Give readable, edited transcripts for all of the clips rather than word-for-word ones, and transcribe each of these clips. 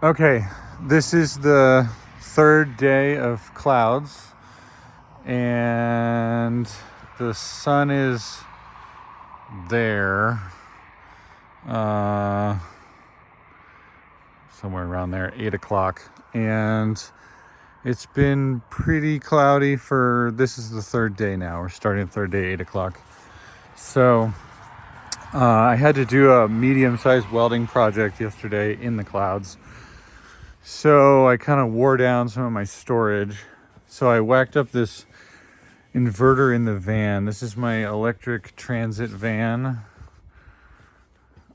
Okay, this is the third day of clouds, and the sun is there, uh, somewhere around there, 8 o'clock, and it's been pretty cloudy this is the third day now. We're starting the third day, 8 o'clock. So I had to do a medium-sized welding project yesterday in the clouds. So I kind of wore down some of my storage. So I whacked up this inverter in the van. This is my electric transit van.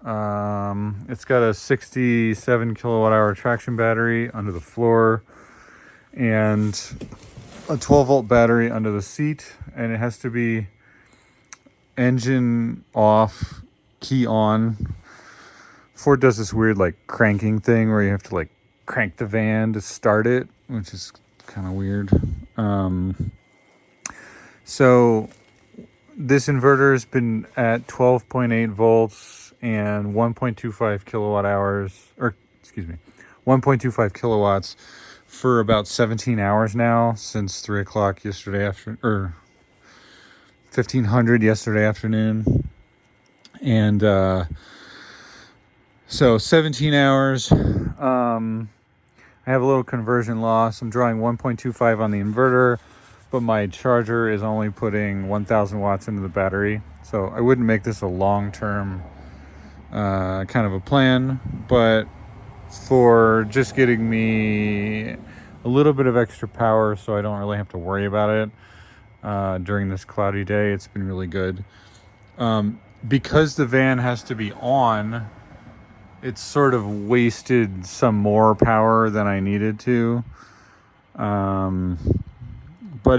It's got a 67 kilowatt hour traction battery under the floor and a 12 volt battery under the seat. And it has to be engine off, key on. Ford does this weird like cranking thing where you have to like crank the van to start it, which is kind of weird. So this inverter has been at 12.8 volts and 1.25 kilowatt hours, or excuse me, 1.25 kilowatts for about 17 hours now, since 3 o'clock yesterday afternoon, or 1500 yesterday afternoon. And so 17 hours. I have a little conversion loss. I'm drawing 1.25 on the inverter, but my charger is only putting 1000 watts into the battery. So I wouldn't make this a long-term kind of a plan, but for just getting me a little bit of extra power so I don't really have to worry about it during this cloudy day, it's been really good. Because the van has to be on, it's sort of wasted some more power than I needed to. But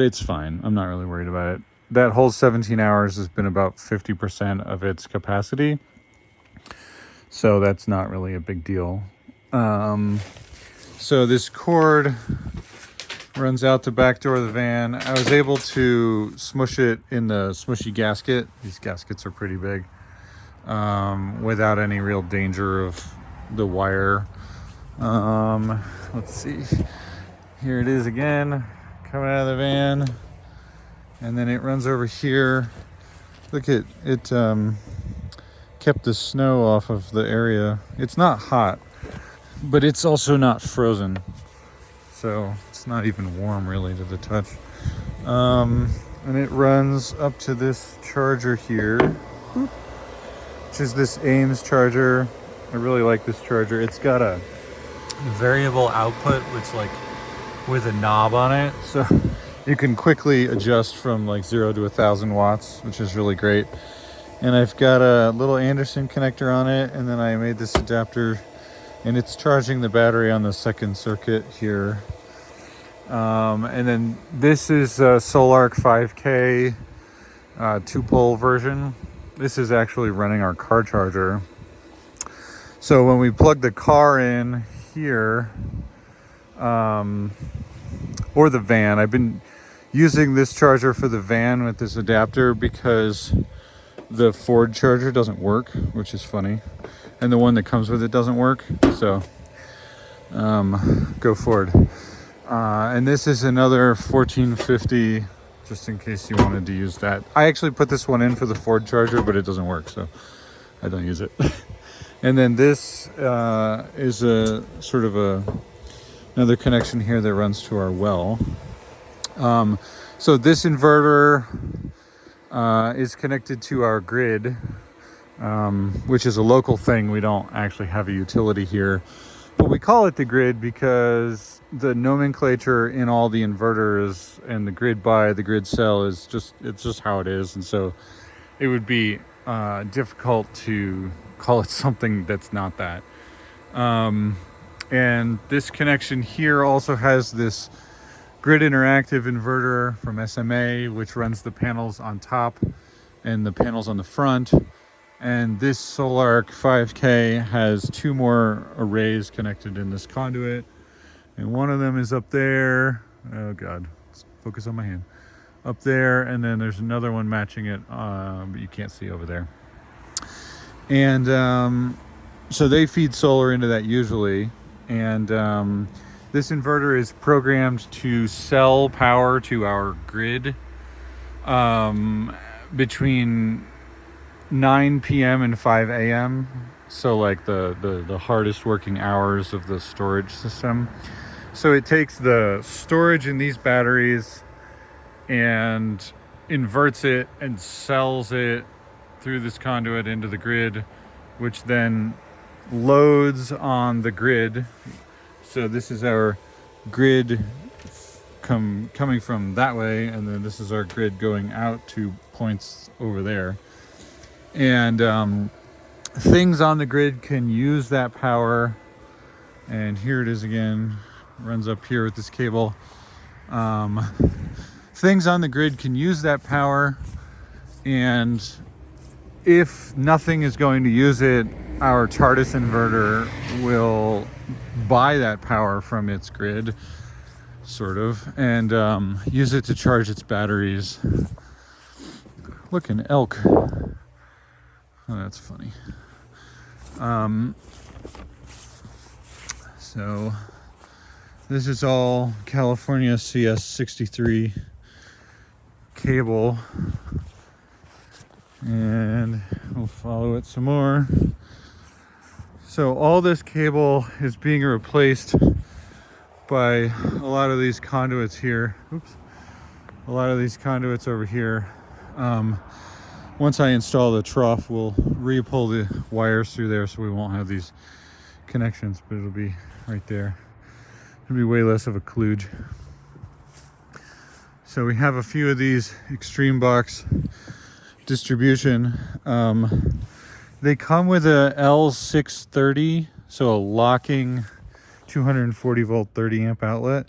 it's fine. I'm not really worried about it. That whole 17 hours has been about 50% of its capacity. So that's not really a big deal. So this cord runs out the back door of the van. I was able to smush it in the smushy gasket. These gaskets are pretty big. Without any real danger of the wire. Let's see. Here it is again, coming out of the van. And then it runs over here. Look at it, kept the snow off of the area. It's not hot, but it's also not frozen. So it's not even warm really to the touch. And it runs up to this charger here. Boop. Which is this Ames charger. I really like this charger. It's got a variable output, which like with a knob on it, so you can quickly adjust from like 0 to 1000 watts, which is really great. And I've got a little Anderson connector on it, and then I made this adapter, and it's charging the battery on the second circuit here. And then this is a Solark 5K 2-pole version. This is actually running our car charger. So when we plug the car in here, or the van, I've been using this charger for the van with this adapter because the Ford charger doesn't work, which is funny. And the one that comes with it doesn't work. So go Ford. And this is another 1450, just in case you wanted to use that. I actually put this one in for the Ford charger, but it doesn't work, so I don't use it. And then this is a sort of another connection here that runs to our well. So this inverter is connected to our grid, which is a local thing. We don't actually have a utility here, but we call it the grid because the nomenclature in all the inverters and the grid buy, the grid sell it's just how it is. And so it would be difficult to call it something that's not that. And this connection here also has this grid interactive inverter from SMA, which runs the panels on top and the panels on the front. And this Solark 5K has 2 more arrays connected in this conduit. And one of them is up there. Oh God, let's focus on my hand. Up there, and then there's another one matching it, but you can't see over there. And so they feed solar into that usually. And this inverter is programmed to sell power to our grid between 9 p.m. and 5 a.m. So like the hardest working hours of the storage system. So it takes the storage in these batteries and inverts it and sells it through this conduit into the grid, which then loads on the grid. So this is our grid coming from that way, and then this is our grid going out to points over there. And things on the grid can use that power. And here it is again, runs up here with this cable. Things on the grid can use that power, and if nothing is going to use it, our TARDIS inverter will buy that power from its grid, sort of, and use it to charge its batteries. Look, an elk. Oh, that's funny. So this is all California CS63 cable, and we'll follow it some more. So all this cable is being replaced by a lot of these conduits here. Oops. A lot of these conduits over here. Once I install the trough, we'll re-pull the wires through there so we won't have these connections, but it'll be right there. It'll be way less of a kludge. So we have a few of these Extreme Box distribution. They come with a L630, so a locking 240 volt 30 amp outlet,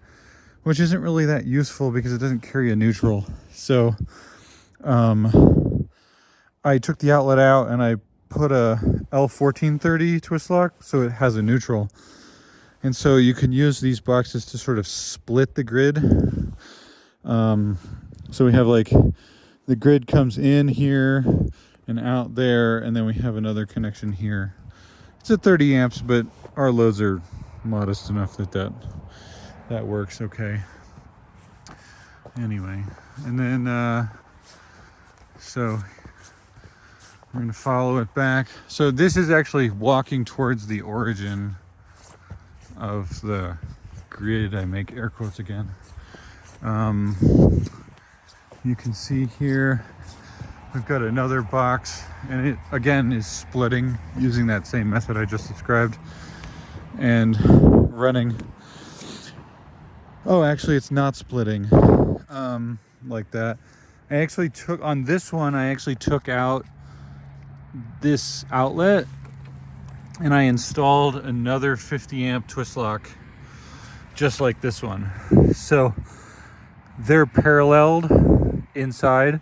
which isn't really that useful because it doesn't carry a neutral. So I took the outlet out and I put a L1430 twist lock so it has a neutral. And so you can use these boxes to sort of split the grid. So we have like the grid comes in here and out there, and then we have another connection here. It's at 30 amps, but our loads are modest enough that works okay. Anyway, and then so we're going to follow it back. So this is actually walking towards the origin of the grid. I make air quotes again. You can see here we've got another box, and it again is splitting using that same method I just described and running. Oh, actually it's not splitting like that. I actually took on this one, I actually took out this outlet and I installed another 50 amp twist lock just like this one. So they're paralleled inside,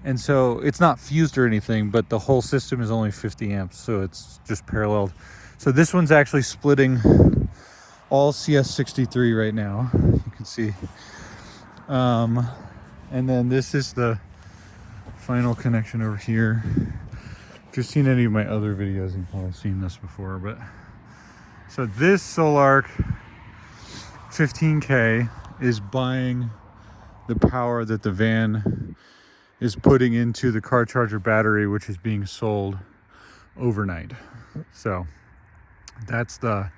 and so it's not fused or anything, but the whole system is only 50 amps, so it's just paralleled. So this one's actually splitting all CS63 right now, you can see. And then this is the final connection over here. If you've seen any of my other videos, you've probably seen this before, but so this solark 15K is buying the power that the van is putting into the car charger battery, which is being sold overnight. So that's the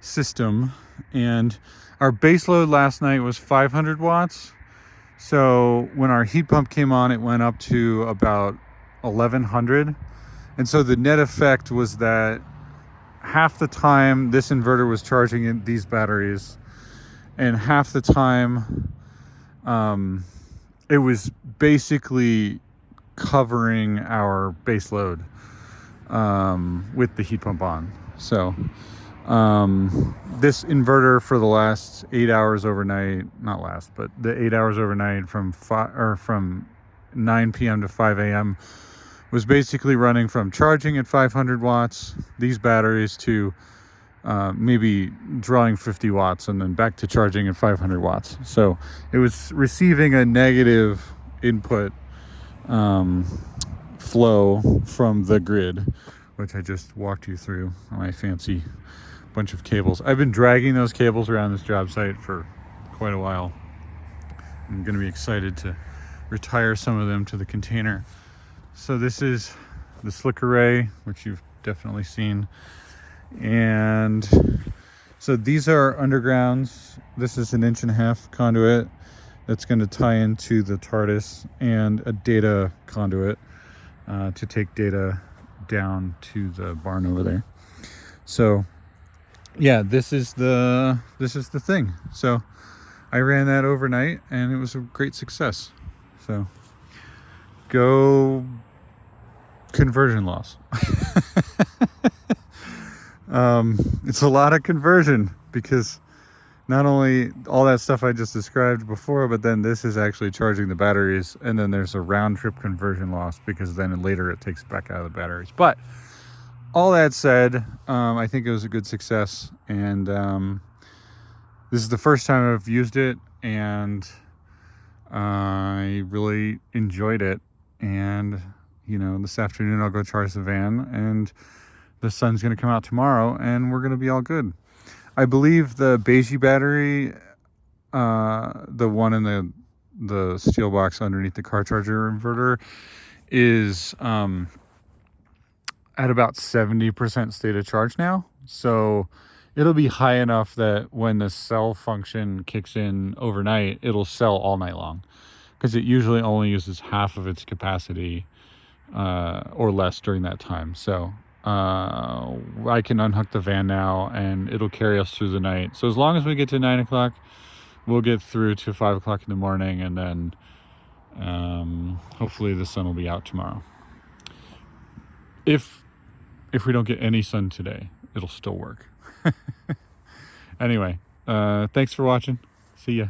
system. And our base load last night was 500 watts. So when our heat pump came on, it went up to about 1100. And so the net effect was that half the time this inverter was charging in these batteries, and half the time it was basically covering our base load with the heat pump on. So this inverter for the last 8 hours overnight, not last, but the 8 hours overnight from 9 p.m. to 5 a.m. was basically running from charging at 500 watts, these batteries, to maybe drawing 50 watts and then back to charging at 500 watts. So it was receiving a negative input flow from the grid, which I just walked you through on my fancy bunch of cables. I've been dragging those cables around this job site for quite a while. I'm going to be excited to retire some of them to the container. So this is the slick array, which you've definitely seen. And so these are undergrounds. This is an 1.5-inch conduit that's going to tie into the TARDIS, and a data conduit to take data down to the barn over there. So yeah, this is the thing. So I ran that overnight and it was a great success. So go conversion loss. It's a lot of conversion, because not only all that stuff I just described before, but then this is actually charging the batteries, and then there's a round trip conversion loss, because then later it takes it back out of the batteries. But all that said, I think it was a good success, and this is the first time I've used it, and I really enjoyed it. And you know, this afternoon I'll go charge the van, and the sun's going to come out tomorrow, and we're going to be all good. I believe the Beige battery, the one in the steel box underneath the car charger inverter, is at about 70% state of charge now. So it'll be high enough that when the cell function kicks in overnight, it'll sell all night long, because it usually only uses half of its capacity or less during that time. So I can unhook the van now, and it'll carry us through the night. So as long as we get to 9 o'clock, we'll get through to 5 o'clock in the morning, and then hopefully the sun will be out tomorrow. If we don't get any sun today, it'll still work. Anyway, thanks for watching. See ya.